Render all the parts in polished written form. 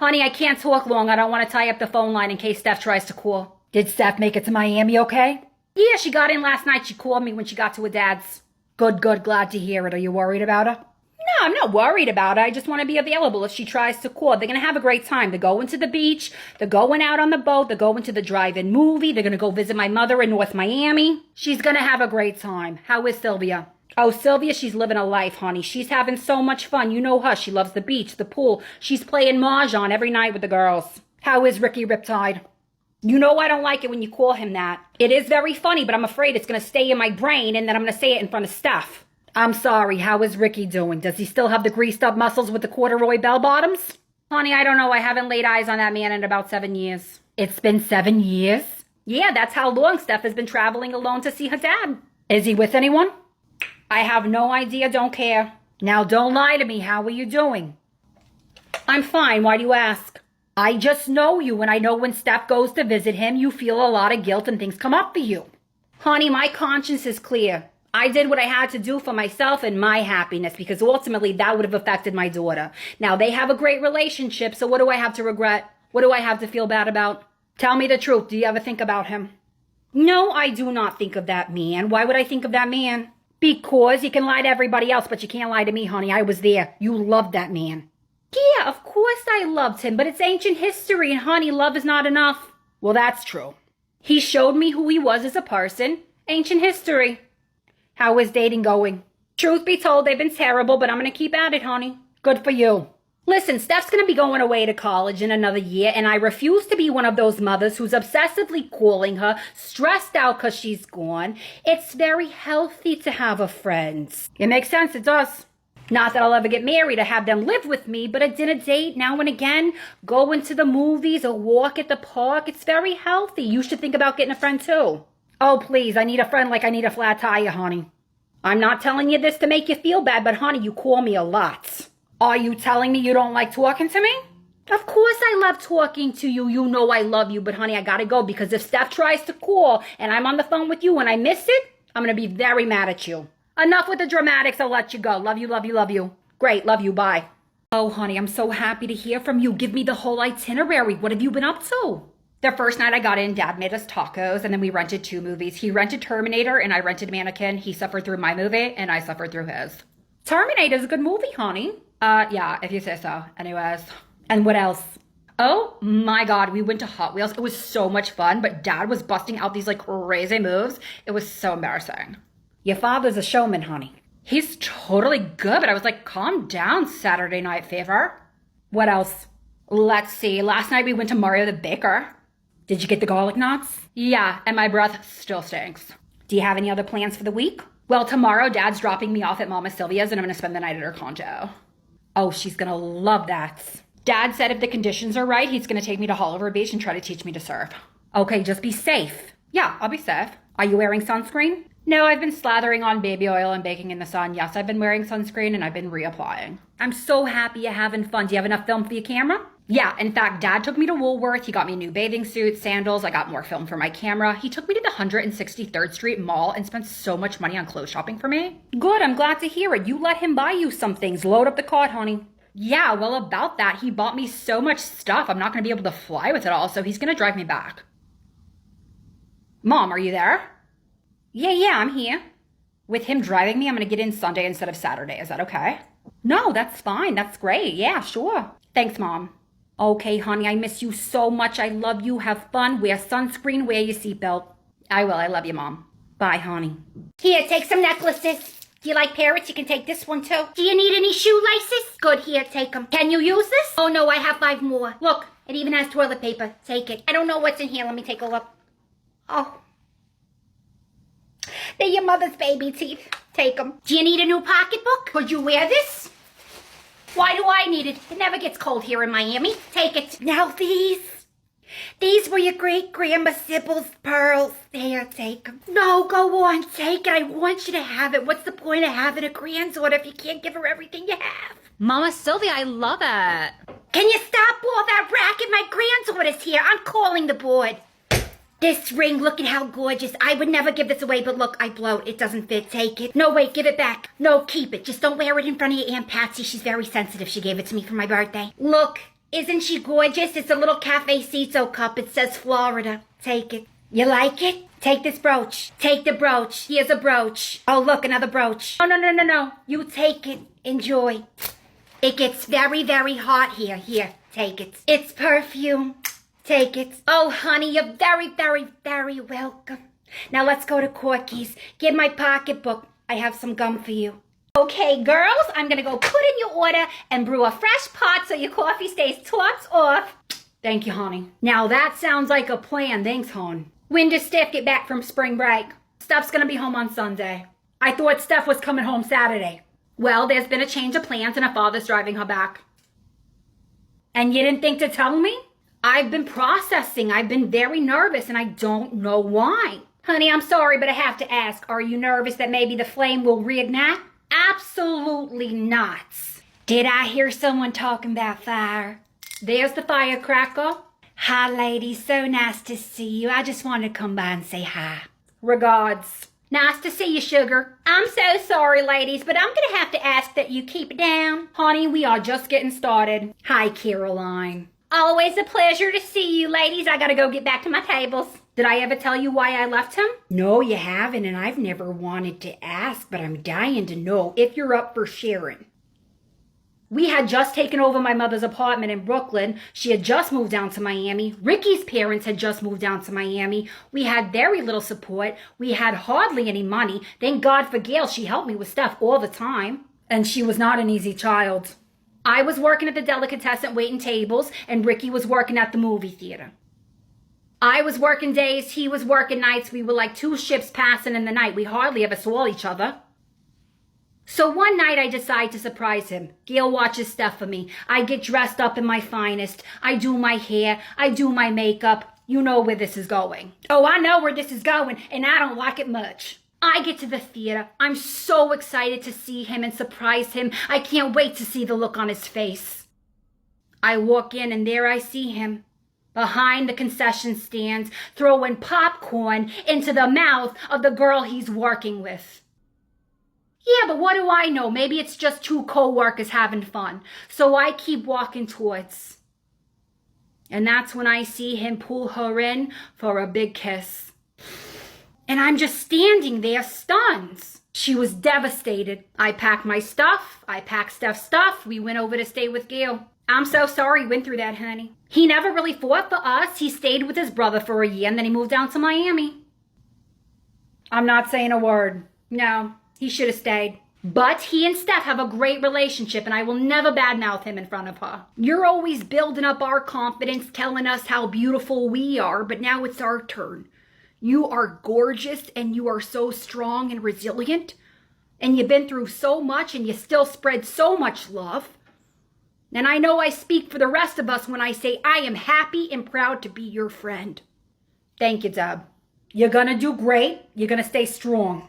Honey, I can't talk long. I don't want to tie up the phone line in case Steph tries to call. Did Steph make it to Miami okay? Yeah, she got in last night. She called me when she got to her dad's. Good, glad to hear it. Are you worried about her? No, I'm not worried about her. I just want to be available if she tries to call. They're going to have a great time. They're going to the beach. They're going out on the boat. They're going to the drive-in movie. They're going to go visit my mother in North Miami. She's going to have a great time. How is Sylvia? Oh, Sylvia, she's living a life, honey. She's having so much fun. You know her. She loves the beach, the pool. She's playing mahjong every night with the girls. How is Ricky Riptide? You know I don't like it when you call him that. It is very funny, but I'm afraid it's going to stay in my brain and then I'm going to say it in front of Steph. I'm sorry. How is Ricky doing? Does he still have the greased up muscles with the corduroy bell bottoms? Honey, I don't know. I haven't laid eyes on that man in about 7 years. It's been 7 years? Yeah, that's how long Steph has been traveling alone to see her dad. Is he with anyone? I have no idea. Don't care. Now don't lie to me. How are you doing? I'm fine. Why do you ask? I just know you, and I know when Steph goes to visit him, you feel a lot of guilt and things come up for you. Honey, my conscience is clear. I did what I had to do for myself and my happiness because ultimately that would have affected my daughter. Now, they have a great relationship, so what do I have to regret? What do I have to feel bad about? Tell me the truth. Do you ever think about him? No, I do not think of that man. Why would I think of that man? Because you can lie to everybody else, but you can't lie to me, honey. I was there. You loved that man. Yeah, of course I loved him, but it's ancient history, and honey, love is not enough. Well, that's true. He showed me who he was as a person. Ancient history. How is dating going? Truth be told, they've been terrible, but I'm going to keep at it, honey. Good for you. Listen, Steph's going to be going away to college in another year, and I refuse to be one of those mothers who's obsessively calling her, stressed out because she's gone. It's very healthy to have a friend. It makes sense, it does. Not that I'll ever get married or have them live with me, but a dinner date now and again, going to the movies, a walk at the park, it's very healthy. You should think about getting a friend too. Oh, please, I need a friend like I need a flat tire, honey. I'm not telling you this to make you feel bad, but honey, you call me a lot. Are you telling me you don't like talking to me? Of course I love talking to you. You know I love you, but honey, I gotta go because if Steph tries to call and I'm on the phone with you and I miss it, I'm gonna be very mad at you. Enough with the dramatics. I'll let you go. Love you, love you, love you. Great. Love you. Bye. Oh, honey, I'm so happy to hear from you. Give me the whole itinerary. What have you been up to? The first night I got in, Dad made us tacos, and then we rented 2 movies. He rented Terminator, and I rented Mannequin. He suffered through my movie, and I suffered through his. Terminator's a good movie, honey. Yeah, if you say so. Anyways. And what else? Oh, my God. We went to Hot Wheels. It was so much fun, but Dad was busting out these, crazy moves. It was so embarrassing. Your father's a showman, honey. He's totally good, but I was like, calm down, Saturday Night Fever. What else? Let's see. Last night we went to Mario the Baker. Did you get the garlic knots? Yeah, and my breath still stinks. Do you have any other plans for the week? Well, tomorrow Dad's dropping me off at Mama Sylvia's and I'm going to spend the night at her condo. Oh, she's going to love that. Dad said if the conditions are right, he's going to take me to Oliver Beach and try to teach me to surf. Okay, just be safe. Yeah, I'll be safe. Are you wearing sunscreen? No, I've been slathering on baby oil and baking in the sun. Yes, I've been wearing sunscreen and I've been reapplying. I'm so happy you're having fun. Do you have enough film for your camera? Yeah, in fact, Dad took me to Woolworth. He got me a new bathing suit, sandals. I got more film for my camera. He took me to the 163rd Street Mall and spent so much money on clothes shopping for me. Good, I'm glad to hear it. You let him buy you some things. Load up the cart, honey. Yeah, well, about that, he bought me so much stuff. I'm not going to be able to fly with it all, so he's going to drive me back. Mom, are you there? Yeah, I'm here. With him driving me, I'm going to get in Sunday instead of Saturday. Is that okay? No, that's fine. That's great. Yeah, sure. Thanks, Mom. Okay, honey, I miss you so much. I love you. Have fun. Wear sunscreen. Wear your seatbelt. I will. I love you, Mom. Bye, honey. Here, take some necklaces. Do you like parrots? You can take this one, too. Do you need any shoelaces? Good, here, take them. Can you use this? Oh, no, I have 5 more. Look, it even has toilet paper. Take it. I don't know what's in here. Let me take a look. Oh. They're your mother's baby teeth. Take them. Do you need a new pocketbook? Could you wear this? Why do I need it? It never gets cold here in Miami. Take it. Now these. These were your great-grandma Sybil's pearls. There, take them. No, go on. Take it. I want you to have it. What's the point of having a granddaughter if you can't give her everything you have? Mama Sylvia, I love it. Can you stop all that racket? My granddaughter's here. I'm calling the board. This ring, look at how gorgeous. I would never give this away, but look, I blow it. It doesn't fit. Take it. No, wait, give it back. No, keep it. Just don't wear it in front of your Aunt Patsy. She's very sensitive. She gave it to me for my birthday. Look, Isn't she gorgeous? It's a little cafecito cup. It says Florida. Take it. You like it? Take this brooch. Take the brooch. Here's a brooch. Oh, look, another brooch. Oh, no. You take it. Enjoy. It gets very, very hot here. Here, take it. It's perfume. Take it. Oh, honey, you're very, very, very welcome. Now let's go to Corky's. Get my pocketbook. I have some gum for you. Okay, girls, I'm going to go put in your order and brew a fresh pot so your coffee stays tops off. Thank you, honey. Now that sounds like a plan. Thanks, hon. When does Steph get back from spring break? Steph's going to be home on Sunday. I thought Steph was coming home Saturday. Well, there's been a change of plans and her father's driving her back. And you didn't think to tell me? I've been processing. I've been very nervous and I don't know why. Honey, I'm sorry, but I have to ask, are you nervous that maybe the flame will reignite? Absolutely not. Did I hear someone talking about fire? There's the firecracker. Hi, ladies. So nice to see you. I just wanted to come by and say hi. Regards. Nice to see you, sugar. I'm so sorry, ladies, but I'm going to have to ask that you keep it down. Honey, we are just getting started. Hi, Caroline. Always a pleasure to see you, ladies. I got to go get back to my tables. Did I ever tell you why I left him? No, you haven't, and I've never wanted to ask, but I'm dying to know if you're up for sharing. We had just taken over my mother's apartment in Brooklyn. She had just moved down to Miami. Ricky's parents had just moved down to Miami. We had very little support. We had hardly any money. Thank God for Gail. She helped me with stuff all the time. And she was not an easy child. I was working at the delicatessen waiting tables, and Ricky was working at the movie theater. I was working days, he was working nights. We were like two ships passing in the night. We hardly ever saw each other. So one night I decide to surprise him. Gail watches Steph for me. I get dressed up in my finest. I do my hair. I do my makeup. You know where this is going. Oh, I know where this is going, and I don't like it much. I get to the theater. I'm so excited to see him and surprise him. I can't wait to see the look on his face. I walk in, and there I see him. Behind the concession stands, throwing popcorn into the mouth of the girl he's working with. Yeah, but what do I know? Maybe it's just two co-workers having fun. So I keep walking towards. And that's when I see him pull her in for a big kiss. And I'm just standing there stunned. She was devastated. I packed my stuff. I packed Steph's stuff. We went over to stay with Gail. I'm so sorry you went through that, honey. He never really fought for us. He stayed with his brother for a year and then he moved down to Miami. I'm not saying a word. No, he should have stayed. But he and Steph have a great relationship and I will never badmouth him in front of her. You're always building up our confidence, telling us how beautiful we are, but now it's our turn. You are gorgeous and you are so strong and resilient. And you've been through so much and you still spread so much love. And I know I speak for the rest of us when I say I am happy and proud to be your friend. Thank you, Deb. You're gonna do great. You're gonna stay strong.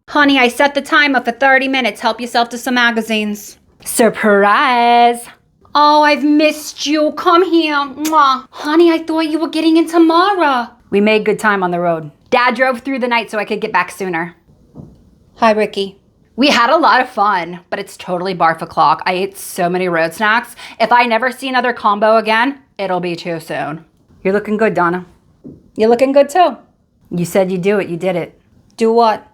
Honey, I set the timer for 30 minutes. Help yourself to some magazines. Surprise! Oh, I've missed you. Come here. Mwah. Honey, I thought you were getting in tomorrow. We made good time on the road. Dad drove through the night so I could get back sooner. Hi, Ricky. We had a lot of fun, but it's totally barf o'clock. I ate so many road snacks. If I never see another combo again, it'll be too soon. You're looking good, Donna. You're looking good too. You said you'd do it. You did it. Do what?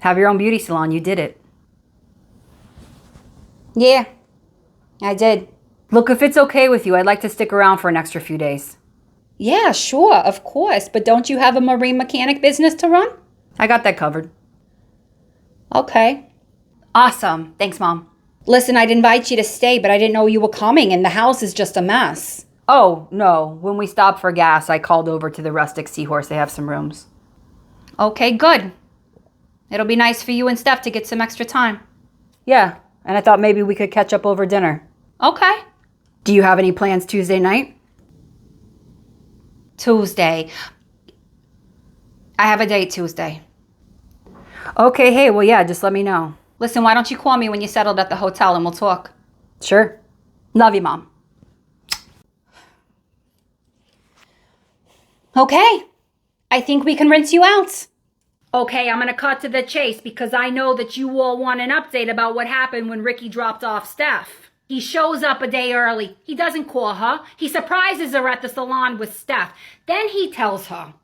Have your own beauty salon. You did it. Yeah, I did. Look, if it's okay with you, I'd like to stick around for an extra few days. Yeah, sure, of course. But don't you have a marine mechanic business to run? I got that covered. Okay. Awesome. Thanks, Mom. Listen, I'd invite you to stay, but I didn't know you were coming, and the house is just a mess. Oh, no. When we stopped for gas, I called over to the Rustic Seahorse. They have some rooms. Okay, good. It'll be nice for you and Steph to get some extra time. Yeah, and I thought maybe we could catch up over dinner. Okay. Do you have any plans Tuesday night? Tuesday. I have a date Tuesday. Okay, hey, well, yeah, just let me know. Listen, why don't you call me when you're settled at the hotel and we'll talk? Sure. Love you, Mom. Okay. I think we can rinse you out. Okay, I'm going to cut to the chase because I know that you all want an update about what happened when Ricky dropped off Steph. He shows up a day early. He doesn't call her. He surprises her at the salon with Steph. Then he tells her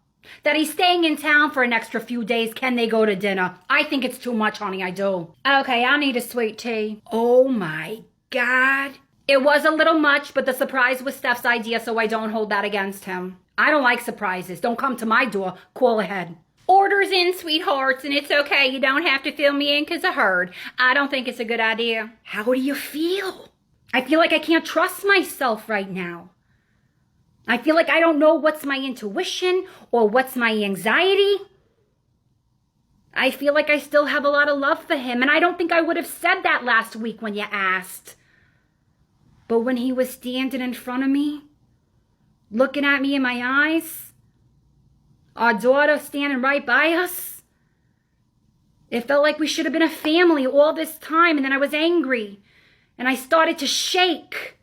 that he's staying in town for an extra few days. Can they go to dinner? I think it's too much, honey. I do. Okay, I need a sweet tea. Oh my God. It was a little much, but the surprise was Steph's idea, so I don't hold that against him. I don't like surprises. Don't come to my door. Call ahead. Orders in, sweethearts, and it's okay. You don't have to fill me in because I heard. I don't think it's a good idea. How do you feel? I feel like I can't trust myself right now. I feel like I don't know what's my intuition or what's my anxiety. I feel like I still have a lot of love for him, and I don't think I would have said that last week when you asked. But when he was standing in front of me, looking at me in my eyes, our daughter standing right by us, it felt like we should have been a family all this time, and then I was angry, and I started to shake.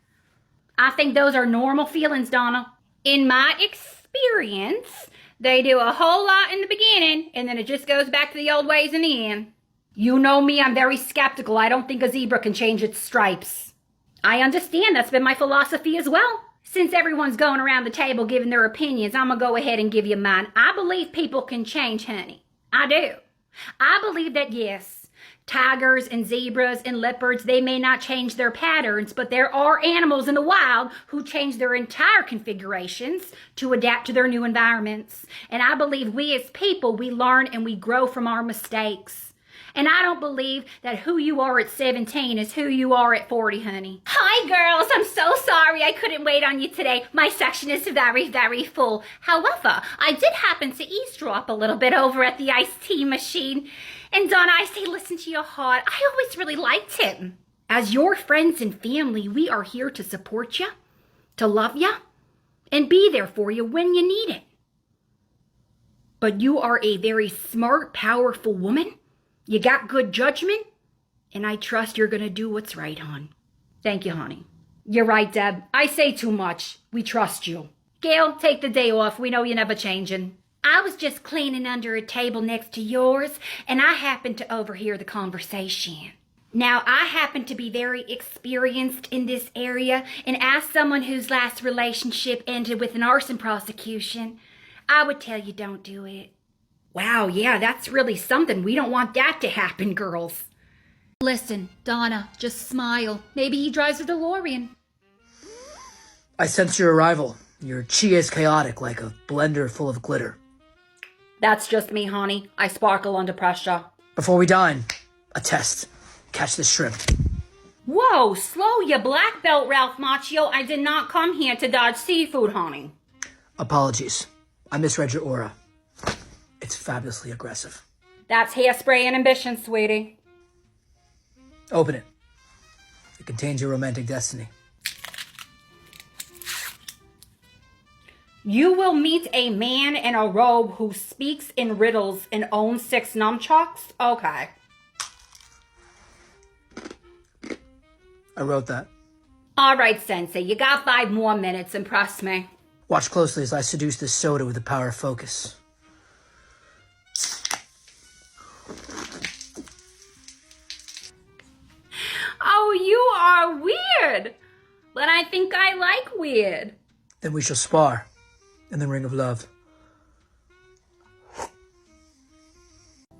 I think those are normal feelings, Donna. In my experience, they do a whole lot in the beginning, and then it just goes back to the old ways in the end. You know me, I'm very skeptical. I don't think a zebra can change its stripes. I understand, that's been my philosophy as well. Since everyone's going around the table giving their opinions, I'm going to go ahead and give you mine. I believe people can change, honey. I do. I believe that, yes, tigers and zebras and leopards, they may not change their patterns, but there are animals in the wild who change their entire configurations to adapt to their new environments. And I believe we as people, we learn and we grow from our mistakes. And I don't believe that who you are at 17 is who you are at 40, honey. Hi, girls. I'm so sorry I couldn't wait on you today. My section is very, very full. However, I did happen to eavesdrop a little bit over at the iced tea machine. And Donna, I say listen to your heart. I always really liked him. As your friends and family, we are here to support you, to love you, and be there for you when you need it. But you are a very smart, powerful woman. You got good judgment, and I trust you're going to do what's right, hon. Thank you, honey. You're right, Deb. I say too much. We trust you. Gail, take the day off. We know you're never changing. I was just cleaning under a table next to yours, and I happened to overhear the conversation. Now, I happen to be very experienced in this area, and as someone whose last relationship ended with an arson prosecution, I would tell you don't do it. Wow, yeah, that's really something. We don't want that to happen, girls. Listen, Donna, just smile. Maybe he drives a DeLorean. I sense your arrival. Your chi is chaotic, like a blender full of glitter. That's just me, honey. I sparkle under pressure. Before we dine, a test. Catch this shrimp. Whoa, slow your black belt, Ralph Macchio. I did not come here to dodge seafood, honey. Apologies. I misread your aura. It's fabulously aggressive. That's hairspray and ambition, sweetie. Open it. It contains your romantic destiny. You will meet a man in a robe who speaks in riddles and owns 6 nunchucks? Okay. I wrote that. All right, Sensei. You got 5 more minutes. Impress me. Watch closely as I seduce this soda with the power of focus. Oh, you are weird. But I think I like weird. Then we shall spar in the ring of love.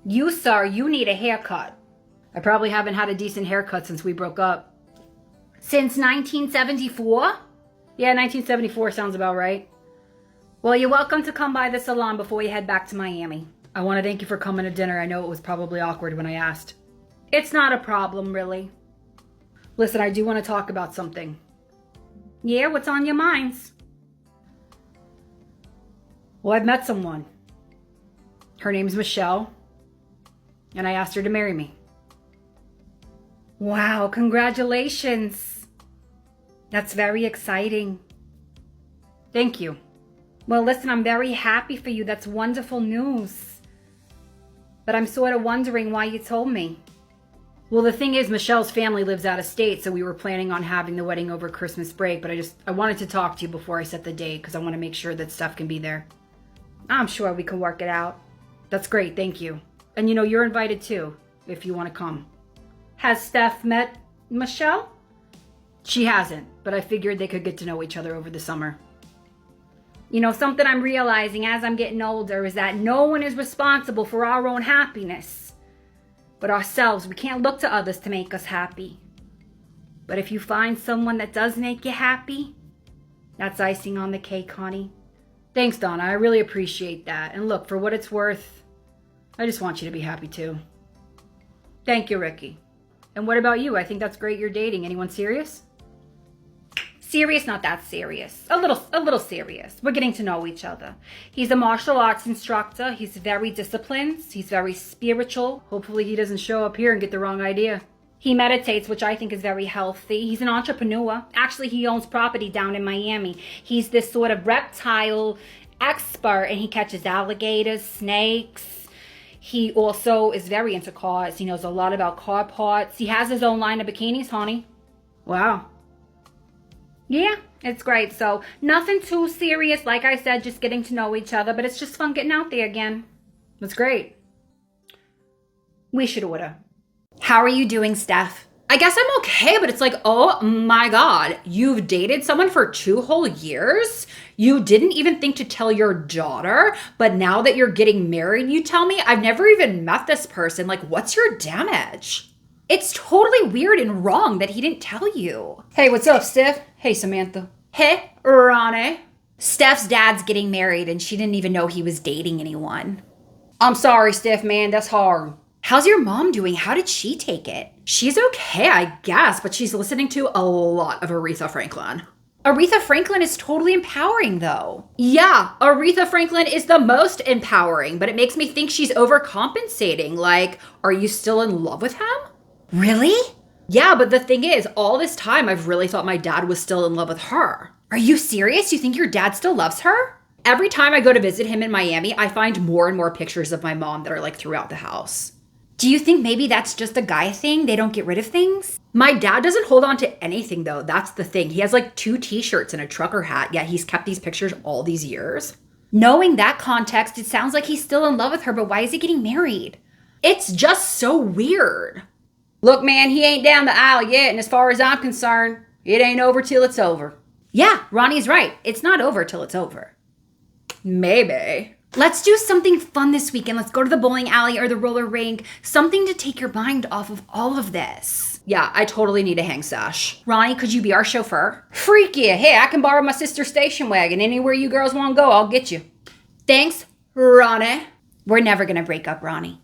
You, sir, you need a haircut. I probably haven't had a decent haircut since we broke up. Since 1974? Yeah, 1974 sounds about right. Well, you're welcome to come by the salon before you head back to Miami. I want to thank you for coming to dinner. I know it was probably awkward when I asked. It's not a problem, really. Listen, I do want to talk about something. Yeah, what's on your minds? Well, I've met someone. Her name's Michelle. And I asked her to marry me. Wow, congratulations. That's very exciting. Thank you. Well, listen, I'm very happy for you. That's wonderful news. But I'm sort of wondering why you told me. Well, the thing is, Michelle's family lives out of state, so we were planning on having the wedding over Christmas break, but I wanted to talk to you before I set the date because I want to make sure that Steph can be there. I'm sure we can work it out. That's great, thank you. And you're invited too, if you want to come. Has Steph met Michelle? She hasn't, but I figured they could get to know each other over the summer. You know, something I'm realizing as I'm getting older is that no one is responsible for our own happiness, but ourselves. We can't look to others to make us happy. But if you find someone that does make you happy, that's icing on the cake, honey. Thanks, Donna. I really appreciate that. And look, for what it's worth, I just want you to be happy too. Thank you, Ricky. And what about you? I think that's great you're dating. Anyone serious? Serious, not that serious. A little serious. We're getting to know each other. He's a martial arts instructor. He's very disciplined. He's very spiritual. Hopefully he doesn't show up here and get the wrong idea. He meditates, which I think is very healthy. He's an entrepreneur. Actually, he owns property down in Miami. He's this sort of reptile expert, and he catches alligators, snakes. He also is very into cars. He knows a lot about car parts. He has his own line of bikinis, honey. Wow. Yeah, it's great. So nothing too serious. Like I said, just getting to know each other, but it's just fun getting out there again. It's great. We should order. How are you doing, Steph? I guess I'm okay, but it's like, oh my God, you've dated someone for 2 whole years? You didn't even think to tell your daughter, but now that you're getting married, you tell me? I've never even met this person. Like, what's your damage? It's totally weird and wrong that he didn't tell you. Hey, what's up, Steph? Hey, Samantha. Hey, Ronnie. Steph's dad's getting married and she didn't even know he was dating anyone. I'm sorry, Steph, man. That's hard. How's your mom doing? How did she take it? She's okay, I guess, but she's listening to a lot of Aretha Franklin. Aretha Franklin is totally empowering, though. Yeah, Aretha Franklin is the most empowering, but it makes me think she's overcompensating. Like, are you still in love with him? Really? Yeah, but the thing is, all this time I've really thought my dad was still in love with her. Are you serious? You think your dad still loves her? Every time I go to visit him in Miami, I find more and more pictures of my mom that are like throughout the house. Do you think maybe that's just a guy thing? They don't get rid of things? My dad doesn't hold on to anything though. That's the thing. He has like 2 t-shirts and a trucker hat, yet he's kept these pictures all these years. Knowing that context, it sounds like he's still in love with her, but why is he getting married? It's just so weird. Look, man, he ain't down the aisle yet, and as far as I'm concerned, it ain't over till it's over. Yeah, Ronnie's right. It's not over till it's over. Maybe. Let's do something fun this weekend. Let's go to the bowling alley or the roller rink. Something to take your mind off of all of this. Yeah, I totally need a hang sash. Ronnie, could you be our chauffeur? Freak yeah. Hey, I can borrow my sister's station wagon. Anywhere you girls want to go, I'll get you. Thanks, Ronnie. We're never going to break up, Ronnie.